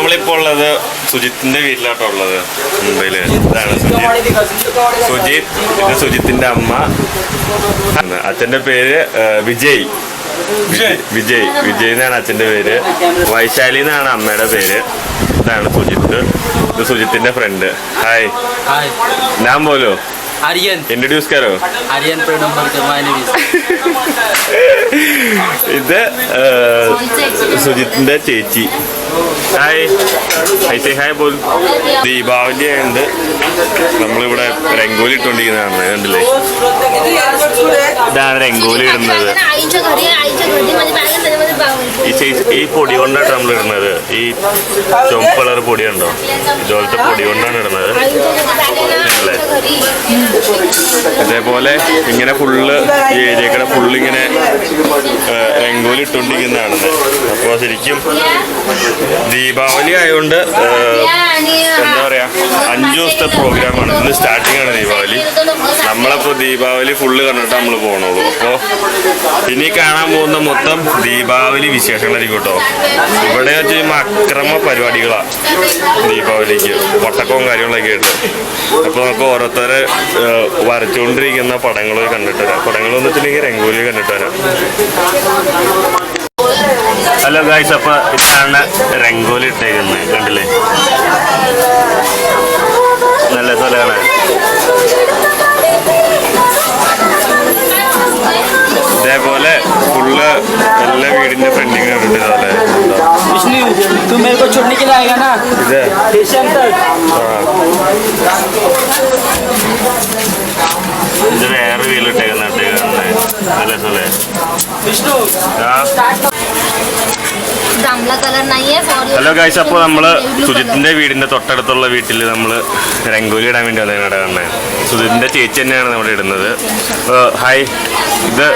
നമ്മളിപ്പോൾ ഉള്ളത് സുജിത്തിന്റെ വീട്ടിലാട്ടുള്ളത് മുംബൈയില്. ഇതാണ് സുജിത്. ഇത് സുജിത്തിന്റെ അമ്മ. അച്ഛന്റെ പേര് വിജയ്. വിജയ് എന്നാണ് അച്ഛന്റെ പേര്. വൈശാലി എന്നാണ് അമ്മയുടെ പേര്. ഇതാണ് സുജിത്ത്. ഇത് സുജിത്തിന്റെ ഫ്രണ്ട്. ഹായ്. നാം പോലോ आर्यन इंट्रोड्यूस करो. आर्यन प्रणम्बर ഇത് സുജിത്തിന്റെ ചേച്ചി. ഹായ്. ഐസേ ഹായ് പോൽ. ദീപാവലി ആയതുകൊണ്ട് നമ്മളിവിടെ രംഗോലി ഇട്ടുകൊണ്ടിരിക്കുന്നതാണ്. കണ്ടില്ലേ? ഇതാണ് രംഗോലി ഇടുന്നത്. ഈ പൊടി കൊണ്ടാണ് നമ്മൾ ഇടുന്നത്. ഈ ചുവപ്പ് കളർ പൊടി ഉണ്ടോ? ഇതുപോലത്തെ പൊടി കൊണ്ടാണ് ഇടുന്നത്. അതേപോലെ ഇങ്ങനെ ഫുള്ള് ഈ ഏരിയക്കടെ ഫുള്ള് ഇങ്ങനെ രംഗോലി ഇട്ടുകൊണ്ടിരിക്കുന്നതാണ്. അപ്പോൾ ശരിക്കും ദീപാവലി ആയതുകൊണ്ട് എന്താ പറയാ 5 ദിവസത്തെ പ്രോഗ്രാമാണ്. ഇന്ന് സ്റ്റാർട്ടിംഗ് ആണ് ദീപാവലി. നമ്മളപ്പോൾ ദീപാവലി ഫുള്ള് കണ്ടിട്ട് നമ്മൾ പോകണുള്ളൂ. അപ്പോൾ ഇനി കാണാൻ പോകുന്ന മൊത്തം ദീപാവലി വിശേഷങ്ങളായിരിക്കും കേട്ടോ. ഇവിടെ വെച്ച് അക്രമ പരിപാടികളാണ് ദീപാവലിക്ക്. പട്ടക്കവും കാര്യങ്ങളൊക്കെ ആയിട്ട്. അപ്പോൾ നമുക്ക് ഓരോരുത്തരെ വരച്ചുകൊണ്ടിരിക്കുന്ന പടങ്ങൾ കണ്ടിട്ട് വരാം. പടങ്ങളെന്ന് വെച്ചിട്ടുണ്ടെങ്കിൽ രംഗോലി കണ്ടിട്ട് വരാം. ഹലോ ഗായ്സ്, അപ്പോൾ ഇതാണ് രംഗോലി ഇട്ടേക്കുന്നത്. കണ്ടില്ലേ? നല്ല സ്ഥലമാണ്. ഇതേപോലെ ഫുള്ള് എല്ലാ വീടിന്റെ ഫ്രണ്ടിങ് കണ്ടിട്ട് ഇതേപോലെ ഇത് വേറെ വീലിട്ടേക്കുന്ന നല്ല സ്ഥലേ. ഹലോ ഗായ്സ്, അപ്പോൾ നമ്മള് സുജിത്തിന്റെ വീടിന്റെ തൊട്ടടുത്തുള്ള വീട്ടിൽ നമ്മൾ രംഗോലി ഇടാൻ വേണ്ടി വന്നതാണ് കാണുന്നത്. സുജിത്തിന്റെ ചേച്ചി തന്നെയാണ് നമ്മുടെ ഇടുന്നത്. ഹായ്. ഇത്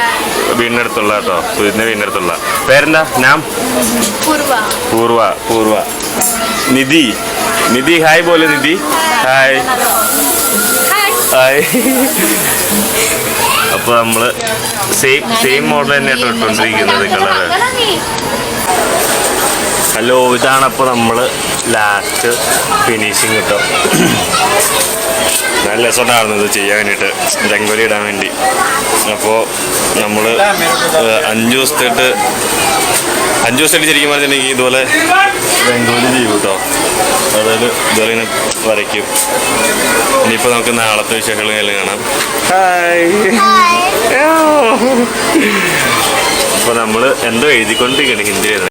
വീടിന്റെ അടുത്തുള്ള കേട്ടോ, സുജിത്തിന്റെ വീടിന്റെ അടുത്തുള്ള. പേരെന്താ? നാം പൂർവ. നിധി ഹായ് പോലെ. നിധി ഹായ്. അപ്പോൾ നമ്മള് സെയിം മോഡൽ തന്നെയായിട്ട് ഇട്ടുകൊണ്ടിരിക്കുന്നത് കളറ്. ഹലോ, ഇതാണപ്പോൾ നമ്മൾ ലാസ്റ്റ് ഫിനിഷിങ് കേട്ടോ. നല്ല രസമുണ്ടായിരുന്നു ഇത് ചെയ്യാൻ വേണ്ടിയിട്ട്, രംഗോലി ഇടാൻ വേണ്ടി. അപ്പോൾ നമ്മൾ 5 ദിവസമായിട്ട് ശരിക്കും പറഞ്ഞിട്ടുണ്ടെങ്കിൽ ഇതുപോലെ രംഗോലി ചെയ്യും കേട്ടോ. അതായത് ഇതുപോലെ ഇങ്ങനെ വരയ്ക്കും. ഇനിയിപ്പോൾ നമുക്ക് നാളത്തെ വിശേഷങ്ങളും കാണാം. ഹായ്. അപ്പോൾ നമ്മൾ എന്തോ എഴുതിക്കൊണ്ടിരിക്കുകയാണ് ഹിന്ദിയിൽ.